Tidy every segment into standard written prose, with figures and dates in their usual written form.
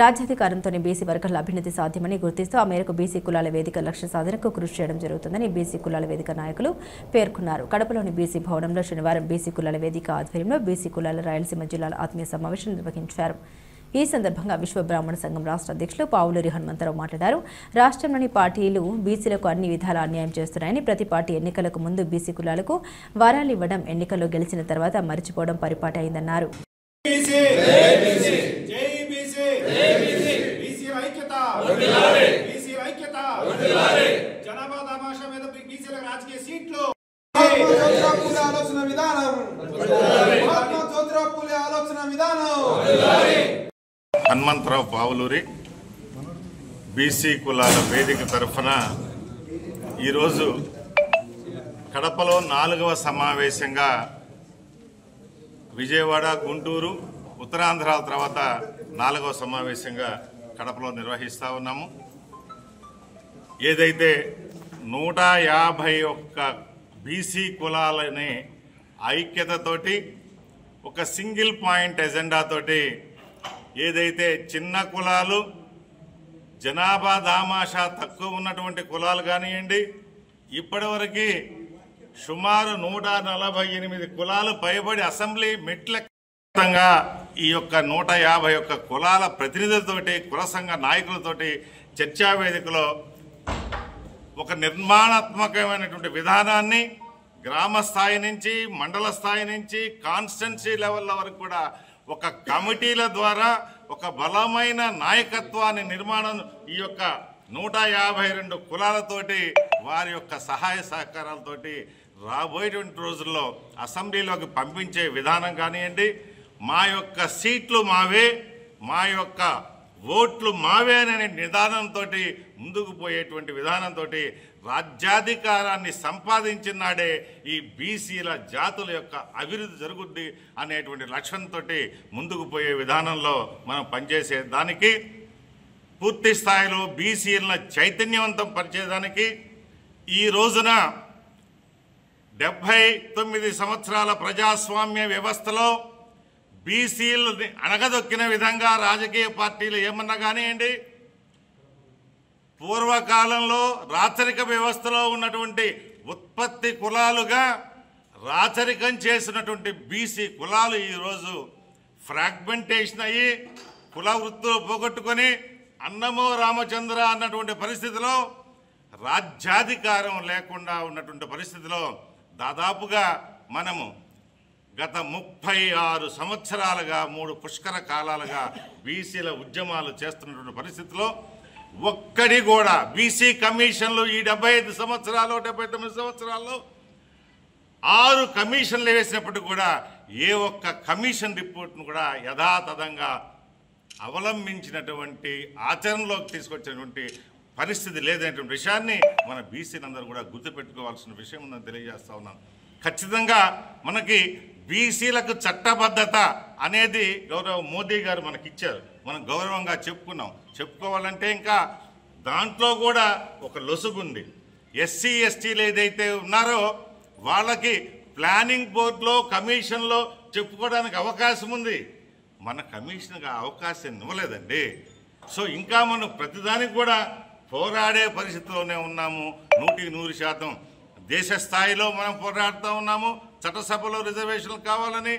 రాజ్యాధికారంతోనే BC వర్గాల అభ్యున్నతి సాధ్యమని గుర్తిస్తూ ఆ మేరకు బీసీ కులాల వేదిక లక్ష్య సాధనకు కృషి చేయడం జరుగుతుందని బీసీ కులాల వేదిక నాయకులు పేర్కొన్నారు. కడపలోని బీసీ భవనంలో శనివారం బీసీ కులాల వేదిక ఆధ్వర్యంలో బీసీ కులాల రాయలసీమ జిల్లాల ఆత్మీయ సమావేశం నిర్వహించారు. ఈ సందర్భంగా విశ్వ బ్రాహ్మణ సంఘం రాష్ట్ర అధ్యక్షులు పావులూరి హనుమంతరావు మాట్లాడారు. రాష్ట్రంలోని పార్టీలు బీసీలకు అన్ని విధాల అన్యాయం చేస్తున్నాయని, ప్రతి పార్టీ ఎన్నికలకు ముందు బీసీ కులాలకు వరాలు ఇవ్వడం, ఎన్నికల్లో గెలిచిన తర్వాత మరిచిపోవడం పరిపాటి అయిందన్నారు. హనుమంతరావు పావులూరి బీసీ కులాల వేదిక తరఫున ఈరోజు కడపలో 4వ సమావేశంగా విజయవాడ, గుంటూరు, ఉత్తరాంధ్ర తర్వాత 4వ సమావేశంగా కడపలో నిర్వహిస్తూ ఉన్నాము. ఏదైతే 151 బీసీ కులాలని ఐక్యతతోటి ఒక సింగిల్ పాయింట్ ఎజెండాతోటి ఏదైతే చిన్న కులాలు, జనాభా దామాషా తక్కువ ఉన్నటువంటి కులాలు కానివ్వండి, ఇప్పటివరకు సుమారు 148 కులాలు పైబడి అసెంబ్లీ మెట్లగా ఈ యొక్క 151 కులాల ప్రతినిధులతోటి, కుల సంఘ నాయకులతోటి చర్చా వేదికలో ఒక నిర్మాణాత్మకమైనటువంటి విధానాన్ని గ్రామ స్థాయి నుంచి, మండల స్థాయి నుంచి, కాన్స్టిట్యున్సీ లెవెల్ వరకు కూడా ఒక కమిటీల ద్వారా ఒక బలమైన నాయకత్వాన్ని నిర్మాణం ఈ యొక్క 152 కులాలతోటి వారి యొక్క సహాయ సహకారాలతోటి రాబోయేటువంటి రోజుల్లో అసెంబ్లీలోకి పంపించే విధానం కానివ్వండి, మా యొక్క సీట్లు మావే, మా యొక్క ఓట్లు మావే అనే నిదానంతో ముందుకు పోయేటువంటి విధానంతో రాజ్యాధికారాన్ని సంపాదించినాడే ఈ బీసీల జాతుల యొక్క అభివృద్ధి జరుగుద్ది అనేటువంటి లక్ష్యంతో ముందుకు పోయే విధానంలో మనం పనిచేసే దానికి, పూర్తి స్థాయిలో బీసీలను చైతన్యవంతం పరిచేదానికి ఈ రోజున 79 సంవత్సరాల ప్రజాస్వామ్య వ్యవస్థలో బీసీలని అణగదొక్కిన విధంగా రాజకీయ పార్టీలు ఏమన్నా కానివ్వండి, పూర్వకాలంలో రాచరిక వ్యవస్థలో ఉన్నటువంటి ఉత్పత్తి కులాలుగా రాచరికం చేసినటువంటి బీసీ కులాలు ఈరోజు ఫ్రాగ్మెంటేషన్ అయ్యి కుల వృత్తులు పోగొట్టుకొని అన్నమో రామచంద్ర అన్నటువంటి పరిస్థితిలో రాజ్యాధికారం లేకుండా ఉన్నటువంటి పరిస్థితిలో దాదాపుగా మనము గత 36 సంవత్సరాలుగా 3 పుష్కర కాలాలుగా బీసీల ఉద్యమాలు చేస్తున్నటువంటి పరిస్థితిలో ఒక్కడి కూడా బీసీ కమిషన్లు ఈ 75 సంవత్సరాలు 79 సంవత్సరాల్లో 6 కమిషన్లు వేసినప్పటికీ కూడా ఏ ఒక్క కమిషన్ రిపోర్ట్ను కూడా యథాతథంగా అవలంబించినటువంటి ఆచరణలోకి తీసుకొచ్చినటువంటి పరిస్థితి లేదనేటువంటి విషయాన్ని మన బీసీలందరూ కూడా గుర్తుపెట్టుకోవాల్సిన విషయం ఉందని తెలియజేస్తా ఉన్నాను. ఖచ్చితంగా మనకి బీసీలకు చట్టబద్ధత అనేది గౌరవ మోదీ గారు మనకిచ్చారు, మనం గౌరవంగా చెప్పుకోవాలంటే ఇంకా దాంట్లో కూడా ఒక లొసుగుంది. ఎస్సీ ఎస్టీలు ఏదైతే ఉన్నారో వాళ్ళకి ప్లానింగ్ బోర్డులో, కమిషన్లో చెప్పుకోవడానికి అవకాశం ఉంది. మన కమిషన్గా అవకాశం ఇవ్వలేదండి. సో ఇంకా మనం ప్రతిదానికి కూడా పోరాడే పరిస్థితిలోనే ఉన్నాము. 100% దేశ స్థాయిలో మనం పోరాడుతూ ఉన్నాము. చట్టసభలో రిజర్వేషన్లు కావాలని,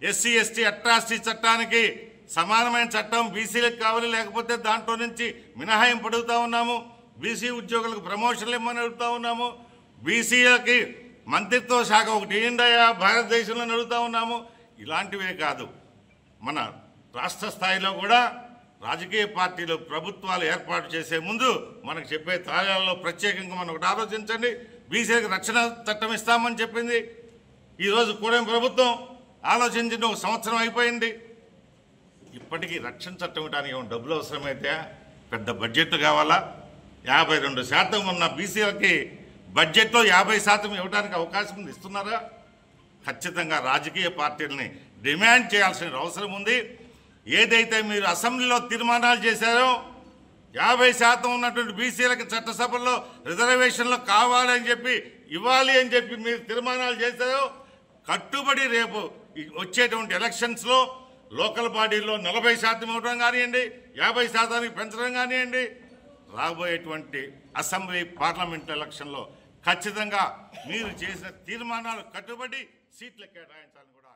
ఎస్సీ ఎస్టీ అట్రాసిటీ చట్టానికి సమానమైన చట్టం బీసీలకు కావాలి, లేకపోతే దాంట్లో నుంచి మినహాయింపు అడుగుతూ ఉన్నాము. బీసీ ఉద్యోగులకు ప్రమోషన్లు ఇవ్వమని అడుగుతూ ఉన్నాము. బీసీలకి మంత్రిత్వ శాఖ ఒకటి ఇండియా భారతదేశంలో అడుగుతూ ఉన్నాము. ఇలాంటివే కాదు, మన రాష్ట్ర స్థాయిలో కూడా రాజకీయ పార్టీలు ప్రభుత్వాలు ఏర్పాటు చేసే ముందు మనకు చెప్పే తాళాలలో ప్రత్యేకంగా మనం ఒకటి ఆలోచించండి. బీసీలకు రక్షణ చట్టం ఇస్తామని చెప్పింది. ఈరోజు కూడేం ప్రభుత్వం ఆలోచించిన 1 సంవత్సరం అయిపోయింది. ఇప్పటికీ రక్షణ చట్టం ఇవ్వడానికి ఏమైనా డబ్బులు అవసరమైతే పెద్ద బడ్జెట్ కావాలా? 52% ఉన్న బీసీలకి బడ్జెట్లో 50% ఇవ్వడానికి అవకాశం ఉంది, ఇస్తున్నారా? ఖచ్చితంగా రాజకీయ పార్టీలని డిమాండ్ చేయాల్సిన అవసరం ఉంది. ఏదైతే మీరు అసెంబ్లీలో తీర్మానాలు చేశారో 50% ఉన్నటువంటి బీసీలకు చట్టసభల్లో రిజర్వేషన్లు కావాలని చెప్పి, ఇవ్వాలి అని చెప్పి మీరు తీర్మానాలు చేశారో కట్టుబడి రేపు వచ్చేటువంటి ఎలక్షన్స్లో లోకల్ బాడీల్లో 40% ఇవ్వడం కానివ్వండి, 50% పెంచడం కానివ్వండి, రాబోయేటువంటి అసెంబ్లీ పార్లమెంట్ ఎలక్షన్లో ఖచ్చితంగా మీరు చేసిన తీర్మానాలు కట్టుబడి సీట్లు కేటాయించాలని కూడా